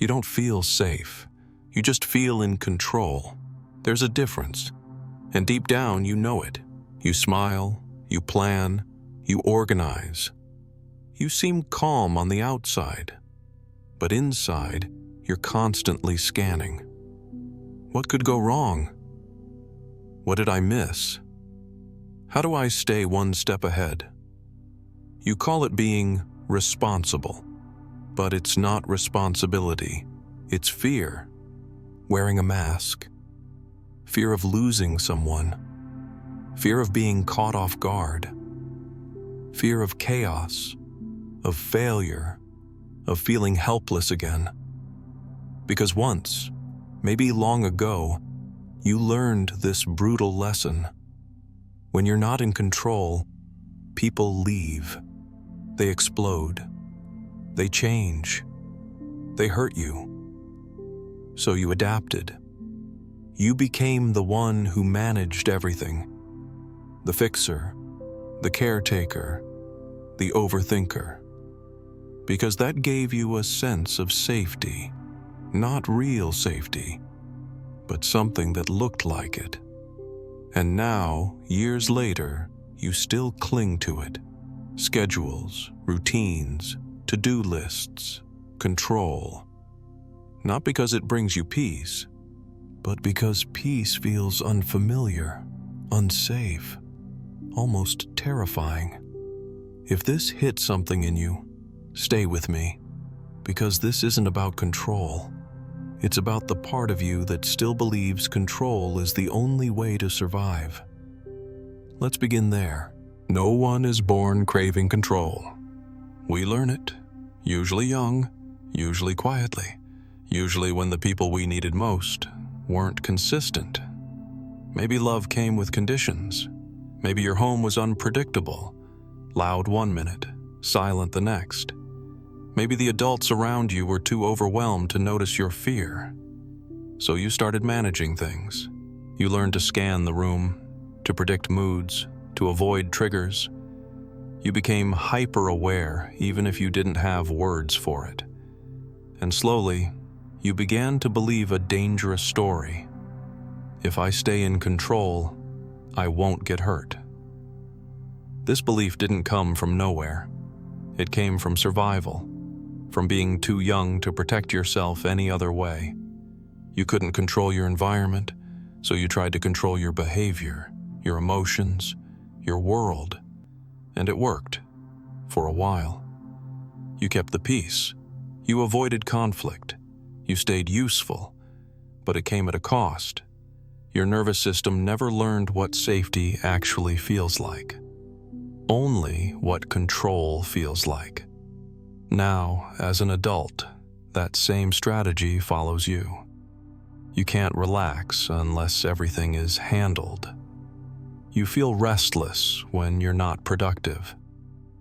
You don't feel safe. You just feel in control. There's a difference. And deep down, you know it. You smile, you plan, you organize. You seem calm on the outside, but inside, you're constantly scanning. What could go wrong? What did I miss? How do I stay one step ahead? You call it being responsible, but it's not responsibility. It's fear. Wearing a mask. Fear of losing someone. Fear of being caught off guard. Fear of chaos, of failure, of feeling helpless again. Because once, maybe long ago, you learned this brutal lesson. When you're not in control, people leave. They explode. They change. They hurt you. So you adapted. You became the one who managed everything. The fixer, the caretaker, the overthinker. Because that gave you a sense of safety. Not real safety, but something that looked like it. And now, years later, you still cling to it. Schedules, routines, to-do lists, control. Not because it brings you peace, but because peace feels unfamiliar, unsafe, almost terrifying. If this hit something in you, stay with me, because this isn't about control. It's about the part of you that still believes control is the only way to survive. Let's begin there. No one is born craving control. We learn it, usually young, usually quietly, usually when the people we needed most weren't consistent. Maybe love came with conditions. Maybe your home was unpredictable, loud one minute, silent the next. Maybe the adults around you were too overwhelmed to notice your fear. So you started managing things. You learned to scan the room, to predict moods, to avoid triggers. You became hyper-aware even if you didn't have words for it. And slowly, you began to believe a dangerous story. If I stay in control, I won't get hurt. This belief didn't come from nowhere. It came from survival. From being too young to protect yourself any other way. You couldn't control your environment, so you tried to control your behavior, your emotions, your world. And it worked, for a while. You kept the peace. You avoided conflict. You stayed useful, but it came at a cost. Your nervous system never learned what safety actually feels like. Only what control feels like. Now, as an adult, that same strategy follows you. You can't relax unless everything is handled. You feel restless when you're not productive.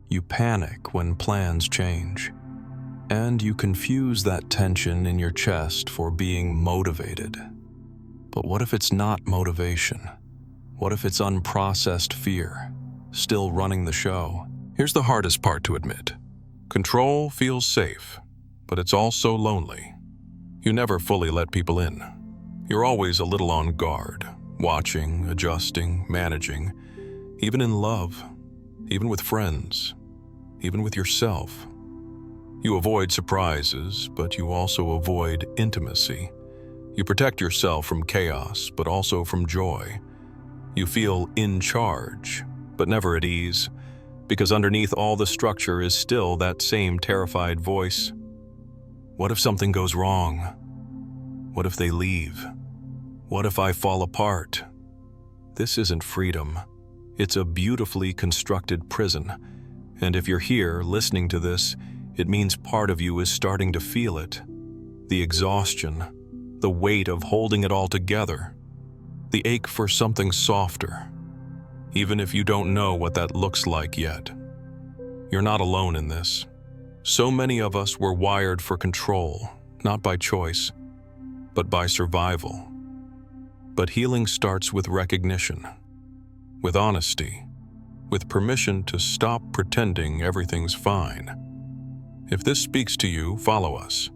You panic when plans change. And you confuse that tension in your chest for being motivated. But what if it's not motivation? What if it's unprocessed fear, still running the show? Here's the hardest part to admit. Control feels safe, but it's also lonely. You never fully let people in. You're always a little on guard, watching, adjusting, managing, even in love, even with friends, even with yourself. You avoid surprises, but you also avoid intimacy. You protect yourself from chaos, but also from joy. You feel in charge, but never at ease, because underneath all the structure is still that same terrified voice. What if something goes wrong? What if they leave? What if I fall apart? This isn't freedom. It's a beautifully constructed prison. And if you're here listening to this, it means part of you is starting to feel it. The exhaustion, the weight of holding it all together, the ache for something softer. Even if you don't know what that looks like yet. You're not alone in this. So many of us were wired for control, not by choice, but by survival. But healing starts with recognition, with honesty, with permission to stop pretending everything's fine. If this speaks to you, follow us.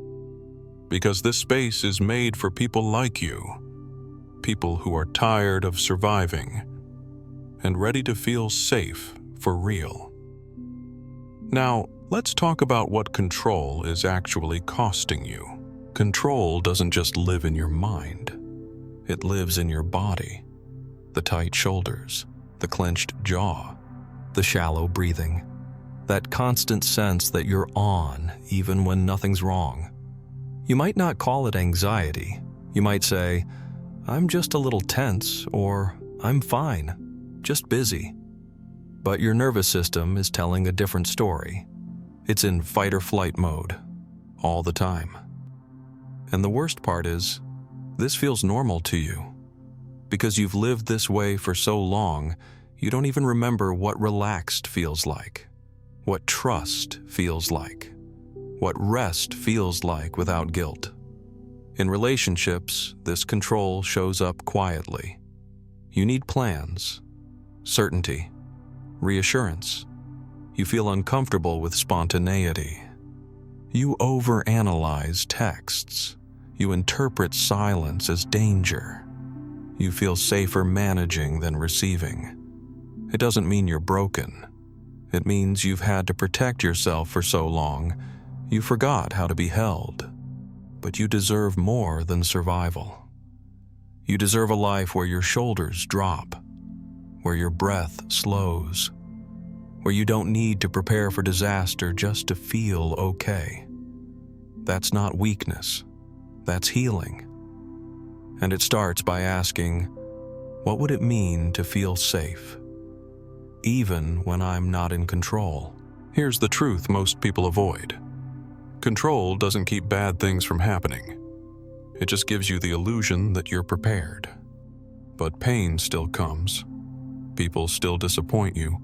Because this space is made for people like you, people who are tired of surviving and ready to feel safe for real. Now, let's talk about what control is actually costing you. Control doesn't just live in your mind. It lives in your body. The tight shoulders, the clenched jaw, the shallow breathing, that constant sense that you're on even when nothing's wrong. You might not call it anxiety. You might say, "I'm just a little tense," or "I'm fine, just busy." But your nervous system is telling a different story. It's in fight or flight mode, all the time. And the worst part is, this feels normal to you. Because you've lived this way for so long, you don't even remember what relaxed feels like, what trust feels like, what rest feels like without guilt. In relationships, this control shows up quietly. You need plans, certainty, reassurance. You feel uncomfortable with spontaneity. You overanalyze texts. You interpret silence as danger. You feel safer managing than receiving. It doesn't mean you're broken. It means you've had to protect yourself for so long, you forgot how to be held. But you deserve more than survival. You deserve a life where your shoulders drop, where your breath slows, where you don't need to prepare for disaster just to feel okay. That's not weakness. That's healing. And it starts by asking, what would it mean to feel safe, even when I'm not in control? Here's the truth most people avoid. Control doesn't keep bad things from happening. It just gives you the illusion that you're prepared. But pain still comes. People still disappoint you.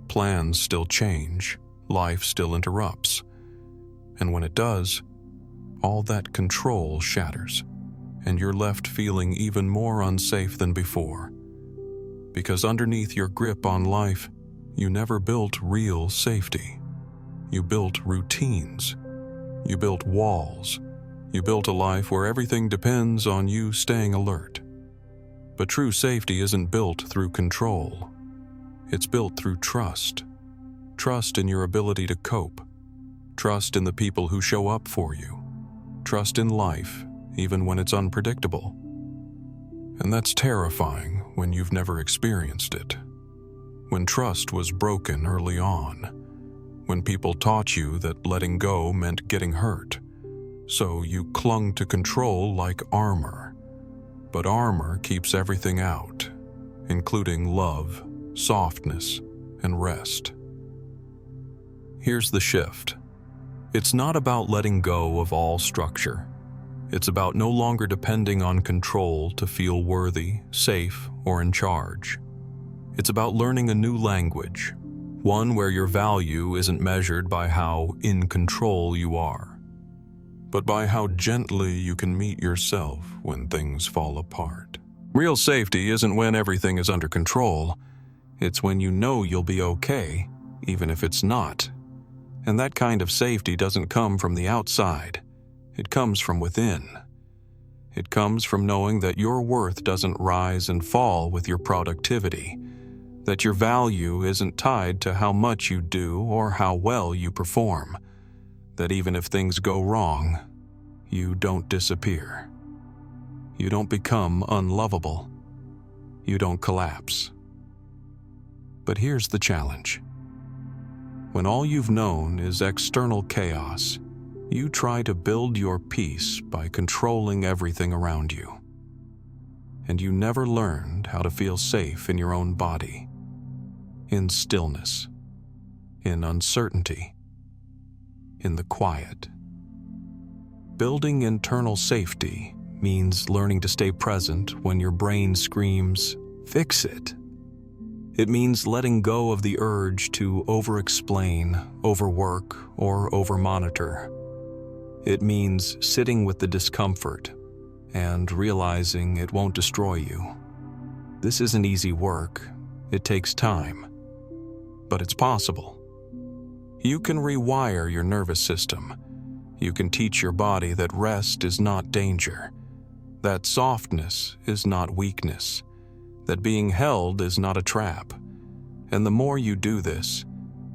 Plans still change. Life still interrupts. And when it does, all that control shatters, and you're left feeling even more unsafe than before. Because underneath your grip on life, you never built real safety. You built routines. You built walls. You built a life where everything depends on you staying alert. But true safety isn't built through control. It's built through trust. Trust in your ability to cope. Trust in the people who show up for you. Trust in life, even when it's unpredictable. And that's terrifying when you've never experienced it. When trust was broken early on. When people taught you that letting go meant getting hurt. So you clung to control like armor. But armor keeps everything out, including love, softness, and rest. Here's the shift. It's not about letting go of all structure. It's about no longer depending on control to feel worthy, safe, or in charge. It's about learning a new language, one where your value isn't measured by how in control you are, but by how gently you can meet yourself when things fall apart. Real safety isn't when everything is under control. It's when you know you'll be okay, even if it's not. And that kind of safety doesn't come from the outside. It comes from within. It comes from knowing that your worth doesn't rise and fall with your productivity, that your value isn't tied to how much you do or how well you perform, that even if things go wrong, you don't disappear. You don't become unlovable. You don't collapse. But here's the challenge. When all you've known is external chaos, you try to build your peace by controlling everything around you. And you never learned how to feel safe in your own body, in stillness, in uncertainty, in the quiet. Building internal safety means learning to stay present when your brain screams, "Fix it." It means letting go of the urge to over-explain, overwork, or over-monitor. It means sitting with the discomfort and realizing it won't destroy you. This isn't easy work. It takes time. But it's possible. You can rewire your nervous system. You can teach your body that rest is not danger, that softness is not weakness, that being held is not a trap. And the more you do this,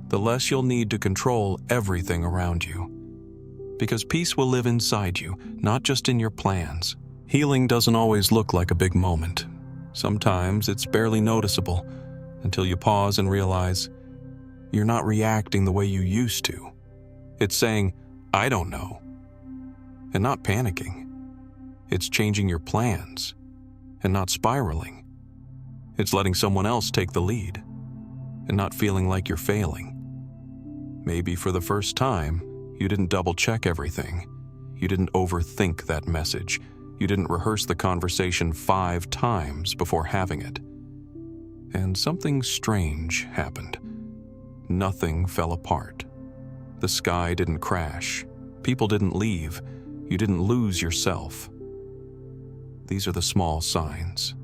the less you'll need to control everything around you. Because peace will live inside you, not just in your plans. Healing doesn't always look like a big moment. Sometimes it's barely noticeable until you pause and realize you're not reacting the way you used to. It's saying, I don't know, and not panicking. It's changing your plans and not spiraling. It's letting someone else take the lead and not feeling like you're failing. Maybe for the first time, you didn't double-check everything. You didn't overthink that message. You didn't rehearse the conversation 5 times before having it. And something strange happened. Nothing fell apart. The sky didn't crash. People didn't leave. You didn't lose yourself. These are the small signs,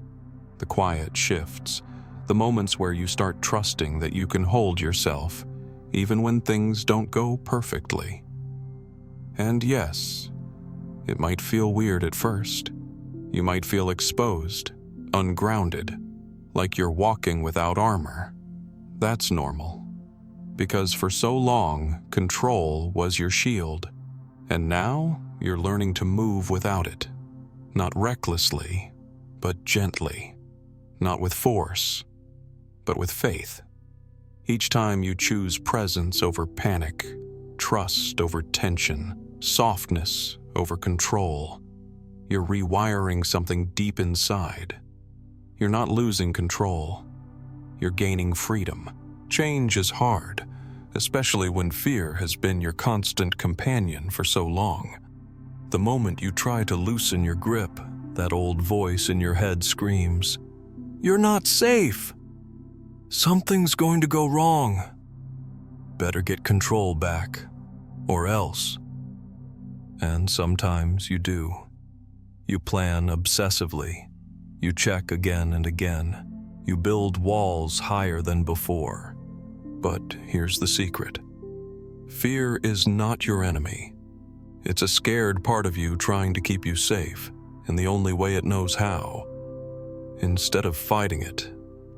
the quiet shifts, the moments where you start trusting that you can hold yourself, even when things don't go perfectly. And yes, it might feel weird at first. You might feel exposed, ungrounded, like you're walking without armor. That's normal, because for so long, control was your shield, and now you're learning to move without it. Not recklessly, but gently. Not with force, but with faith. Each time you choose presence over panic, trust over tension, softness over control, you're rewiring something deep inside. You're not losing control. You're gaining freedom. Change is hard, especially when fear has been your constant companion for so long. The moment you try to loosen your grip, that old voice in your head screams, "You're not safe! Something's going to go wrong. Better get control back, or else." And sometimes you do. You plan obsessively. You check again and again. You build walls higher than before. But here's the secret. Fear is not your enemy. It's a scared part of you trying to keep you safe, in the only way it knows how. Instead of fighting it,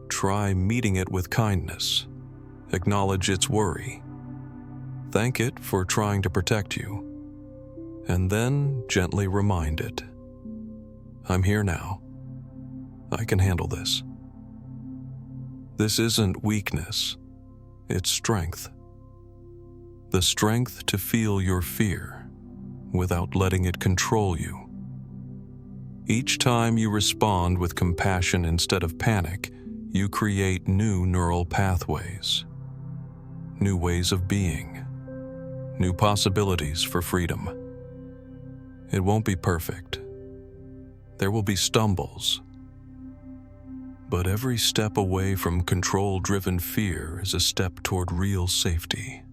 try meeting it with kindness. Acknowledge its worry. Thank it for trying to protect you. And then gently remind it, I'm here now. I can handle this. This isn't weakness, it's strength. The strength to feel your fear without letting it control you. Each time you respond with compassion instead of panic, you create new neural pathways, new ways of being, new possibilities for freedom. It won't be perfect. There will be stumbles. But every step away from control-driven fear is a step toward real safety,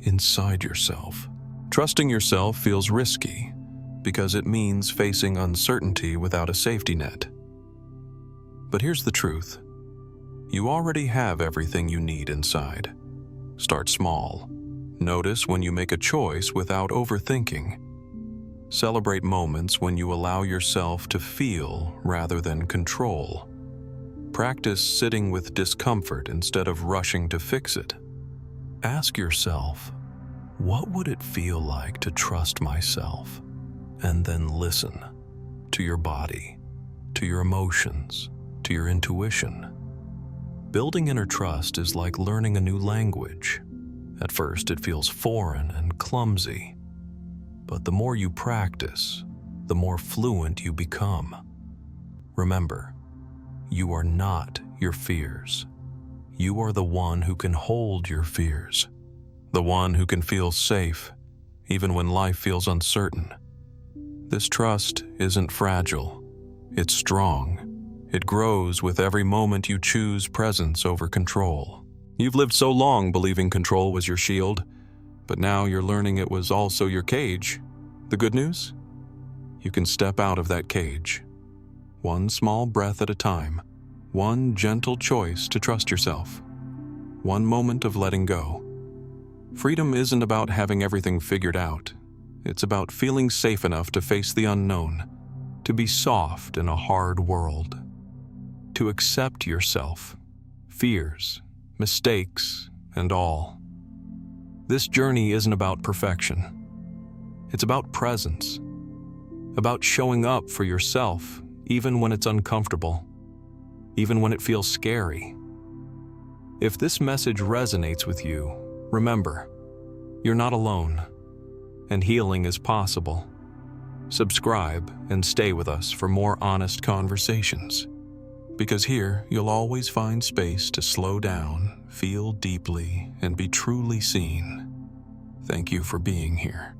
inside yourself. Trusting yourself feels risky because it means facing uncertainty without a safety net. But here's the truth. You already have everything you need inside. Start small. Notice when you make a choice without overthinking. Celebrate moments when you allow yourself to feel rather than control. Practice sitting with discomfort instead of rushing to fix it. Ask yourself, what would it feel like to trust myself? And then listen to your body, to your emotions, to your intuition. Building inner trust is like learning a new language. At first, it feels foreign and clumsy. But the more you practice, the more fluent you become. Remember, you are not your fears. You are the one who can hold your fears, the one who can feel safe, even when life feels uncertain. This trust isn't fragile, it's strong. It grows with every moment you choose presence over control. You've lived so long believing control was your shield, but now you're learning it was also your cage. The good news? You can step out of that cage. One small breath at a time. One gentle choice to trust yourself. One moment of letting go. Freedom isn't about having everything figured out. It's about feeling safe enough to face the unknown, to be soft in a hard world, to accept yourself, fears, mistakes, and all. This journey isn't about perfection. It's about presence, about showing up for yourself even when it's uncomfortable, even when it feels scary. If this message resonates with you, remember, you're not alone, and healing is possible. Subscribe and stay with us for more honest conversations, because here you'll always find space to slow down, feel deeply, and be truly seen. Thank you for being here.